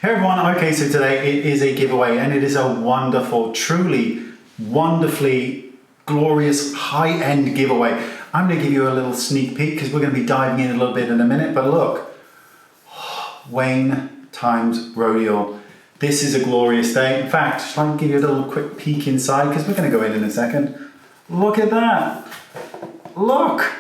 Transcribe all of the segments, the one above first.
Hey everyone, okay, so today it is a giveaway and it is a wonderful, truly, wonderfully glorious high-end giveaway. I'm going to give you a little sneak peek because we're going to be diving in a little bit in a minute, but look, Wayne times RODIAL. This is a glorious day. In fact, shall I give you a little quick peek inside because we're going to go in a second. Look at that. Look,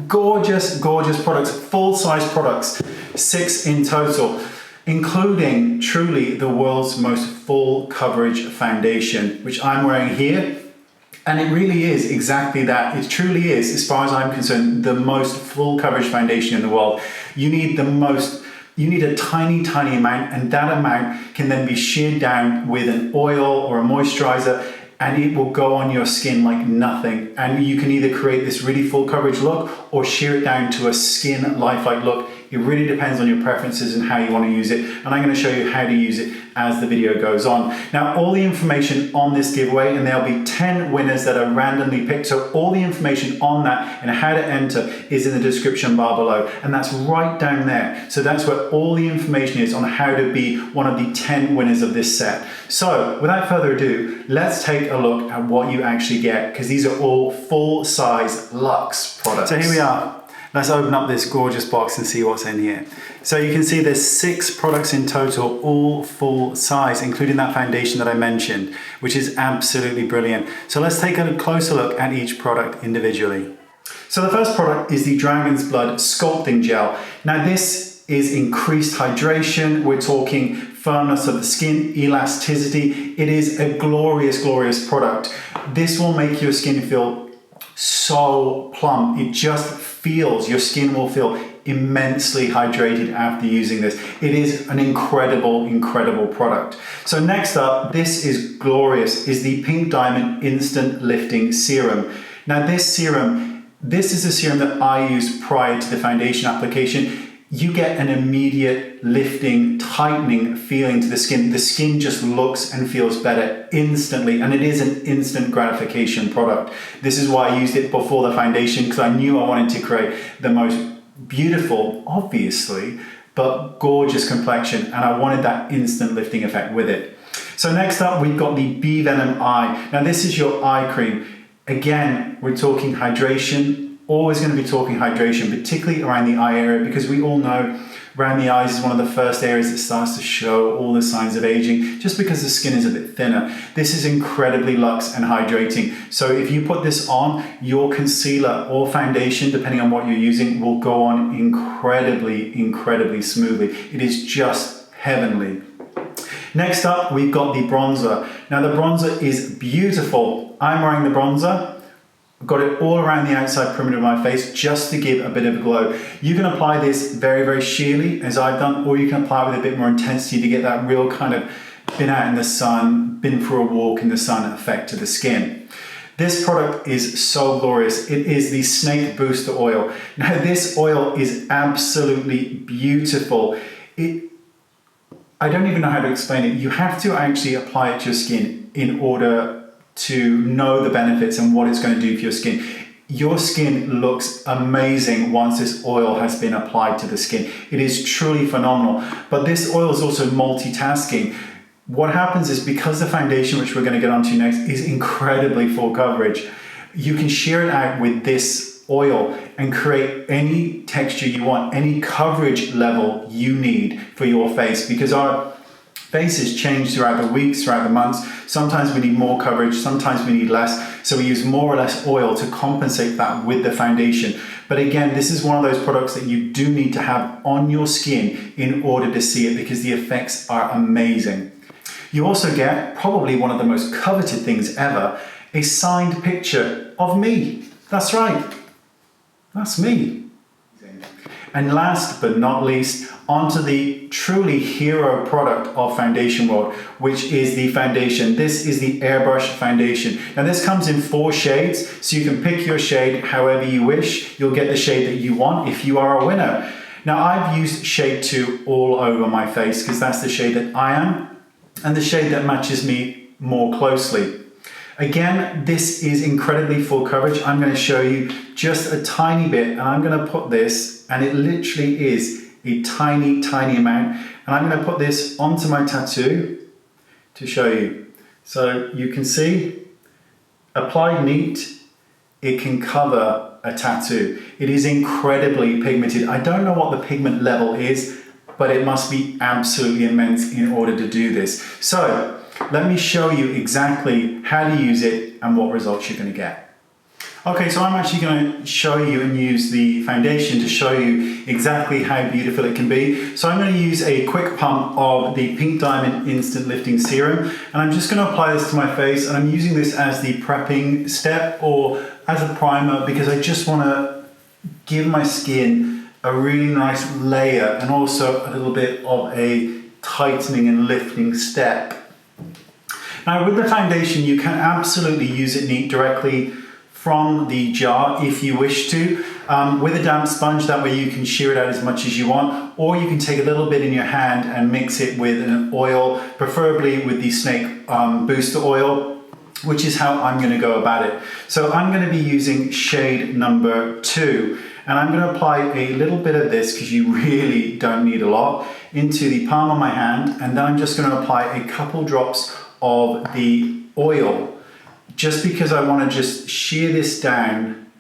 gorgeous, gorgeous products, full-size products, 6 in total, including truly the world's most full coverage foundation, which I'm wearing here. And it really is exactly that. It truly is, as far as I'm concerned, the most full coverage foundation in the world. You need a tiny, tiny amount, and that amount can then be sheared down with an oil or a moisturizer, and it will go on your skin like nothing. And you can either create this really full coverage look or shear it down to a skin lifelike look. It really depends on your preferences and how you want to use it. And I'm going to show you how to use it as the video goes on. Now, all the information on this giveaway, and there'll be 10 winners that are randomly picked. So all the information on that and how to enter is in the description bar below. And that's right down there. So that's where all the information is on how to be one of the 10 winners of this set. So without further ado, let's take a look at what you actually get, because these are all full-size luxe products. So here we are. Let's open up this gorgeous box and see what's in here. So you can see there's 6 products in total, all full size, including that foundation that I mentioned, which is absolutely brilliant. So let's take a closer look at each product individually. So the first product is the Dragon's Blood Sculpting Gel. Now this is increased hydration. We're talking firmness of the skin, elasticity. It is a glorious, glorious product. This will make your skin feel so plump. It just feels, your skin will feel immensely hydrated after using this. It is an incredible, incredible product. So next up, this is glorious, is the Pink Diamond Instant Lifting Serum. Now this is a serum that I used prior to the foundation application. You get an immediate lifting, tightening feeling to the skin. The skin just looks and feels better instantly, and it is an instant gratification product. This is why I used it before the foundation, because I knew I wanted to create the most beautiful, obviously, but gorgeous complexion, and I wanted that instant lifting effect with it. So next up, we've got the Bee Venom Eye. Now this is your eye cream. Again, we're talking hydration. Always going to be talking hydration, particularly around the eye area, because we all know around the eyes is one of the first areas that starts to show all the signs of aging, just because the skin is a bit thinner. This is incredibly luxe and hydrating. So if you put this on, your concealer or foundation, depending on what you're using, will go on incredibly, incredibly smoothly. It is just heavenly. Next up, we've got the bronzer. Now the bronzer is beautiful. I'm wearing the bronzer. I've got it all around the outside perimeter of my face just to give a bit of a glow. You can apply this very, very sheerly, as I've done, or you can apply it with a bit more intensity to get that real kind of been out in the sun, been for a walk in the sun effect to the skin. This product is so glorious. It is the Snake Booster Oil. Now this oil is absolutely beautiful. I don't even know how to explain it. You have to actually apply it to your skin in order to know the benefits and what it's going to do for your skin. Your skin looks amazing once this oil has been applied to the skin. It is truly phenomenal. But this oil is also multitasking. What happens is, because the foundation, which we're going to get onto next, is incredibly full coverage, you can shear it out with this oil and create any texture you want, any coverage level you need for your face, because our faces change throughout the weeks, throughout the months. Sometimes we need more coverage, sometimes we need less. So we use more or less oil to compensate that with the foundation. But again, this is one of those products that you do need to have on your skin in order to see it, because the effects are amazing. You also get probably one of the most coveted things ever, a signed picture of me. That's right, that's me. And last but not least, onto the truly hero product of foundation world, which is the foundation. This is the Airbrush Foundation. Now this comes in 4 shades, so you can pick your shade however you wish. You'll get the shade that you want if you are a winner. Now I've used shade 2 all over my face, because that's the shade that I am, and the shade that matches me more closely. Again, this is incredibly full coverage. I'm going to show you just a tiny bit, and I'm going to put this, and it literally is a tiny, tiny amount. And I'm going to put this onto my tattoo to show you. So you can see, applied neat, it can cover a tattoo. It is incredibly pigmented. I don't know what the pigment level is, but it must be absolutely immense in order to do this. So let me show you exactly how to use it and what results you're going to get. Okay, so I'm actually going to show you and use the foundation to show you exactly how beautiful it can be. So I'm going to use a quick pump of the Pink Diamond Instant Lifting Serum, and I'm just going to apply this to my face, and I'm using this as the prepping step or as a primer because I just want to give my skin a really nice layer and also a little bit of a tightening and lifting step. Now with the foundation, you can absolutely use it neat directly from the jar if you wish to, with a damp sponge. That way you can shear it out as much as you want, or you can take a little bit in your hand and mix it with an oil, preferably with the snake booster oil, which is how I'm going to go about it. So I'm going to be using shade number 2, and I'm going to apply a little bit of this, because you really don't need a lot, into the palm of my hand, and then I'm just going to apply a couple drops of the oil, just because I want to just shear this down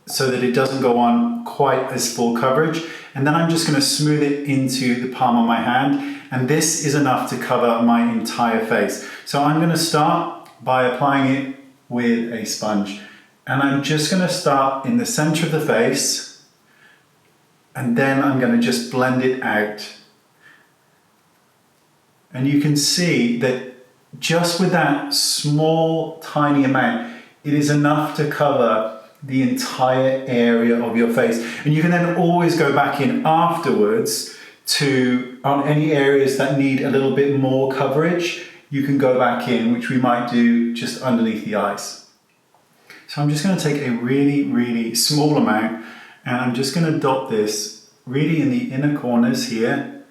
so that it doesn't go on quite as full coverage. And then I'm just going to smooth it into the palm of my hand, and this is enough to cover my entire face. So I'm going to start by applying it with a sponge, and I'm just going to start in the center of the face, and then I'm going to just blend it out. And you can see that just with that small, tiny amount, it is enough to cover the entire area of your face. And you can then always go back in afterwards to, on any areas that need a little bit more coverage, you can go back in, which we might do just underneath the eyes. So I'm just going to take a really, really small amount, and I'm just going to dot this really in the inner corners here,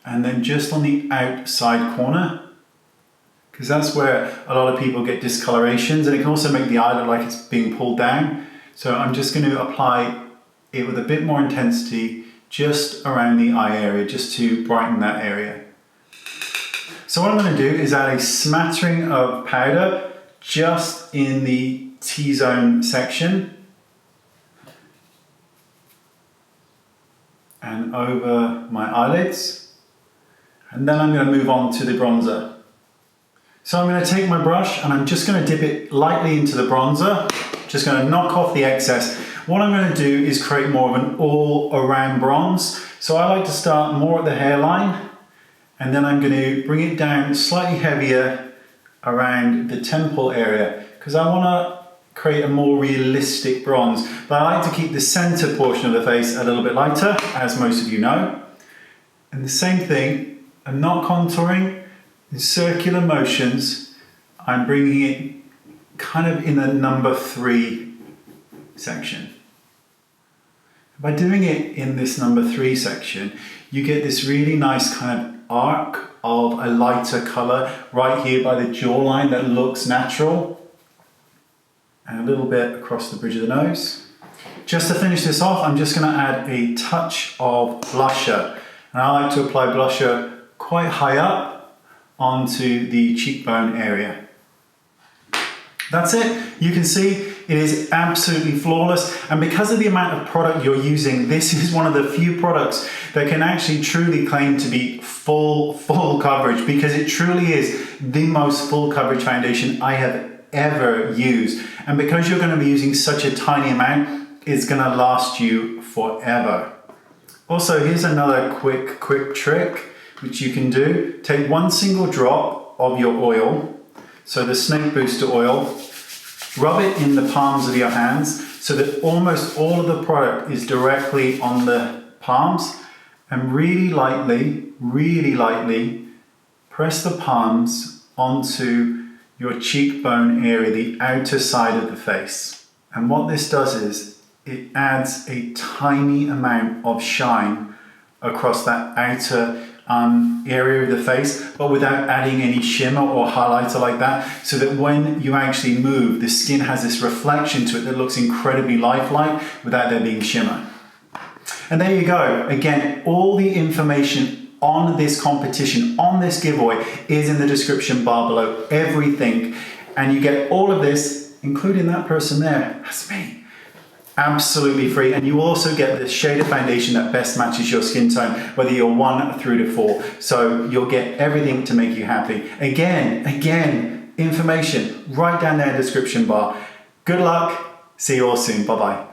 and then just on the outside corner, because that's where a lot of people get discolorations, and it can also make the eye look like it's being pulled down. So I'm just going to apply it with a bit more intensity just around the eye area, just to brighten that area. So what I'm going to do is add a smattering of powder just in the T-zone section and over my eyelids, and then I'm going to move on to the bronzer. So I'm going to take my brush and I'm just going to dip it lightly into the bronzer, just going to knock off the excess. What I'm going to do is create more of an all-around bronze. So I like to start more at the hairline, and then I'm going to bring it down slightly heavier around the temple area, because I want to create a more realistic bronze. But I like to keep the center portion of the face a little bit lighter, as most of you know. And the same thing, I'm not contouring. In circular motions, I'm bringing it kind of in the number 3 section. By doing it in this number 3 section, you get this really nice kind of arc of a lighter color right here by the jawline that looks natural, and a little bit across the bridge of the nose. Just to finish this off, I'm just going to add a touch of blusher, and I like to apply blusher quite high up onto the cheekbone area. That's it. You can see it is absolutely flawless, and because of the amount of product you're using, this is one of the few products that can actually truly claim to be full coverage, because it truly is the most full coverage foundation I have ever used. And because you're going to be using such a tiny amount, it's going to last you forever. Also, here's another quick trick which you can do. Take one single drop of your oil, so the snake booster oil, rub it in the palms of your hands so that almost all of the product is directly on the palms, and really lightly press the palms onto your cheekbone area, the outer side of the face. And what this does is it adds a tiny amount of shine across that outer area of the face, but without adding any shimmer or highlighter like that, so that when you actually move, the skin has this reflection to it that looks incredibly lifelike without there being shimmer. And there you go. Again, all the information on this competition, on this giveaway, is in the description bar below. Everything. And you get all of this, including that person there. That's me. Absolutely free. And you also get the shade of foundation that best matches your skin tone, whether you're 1 through to 4. So you'll get everything to make you happy. Again, information right down there in the description bar. Good luck. See you all soon. Bye-bye.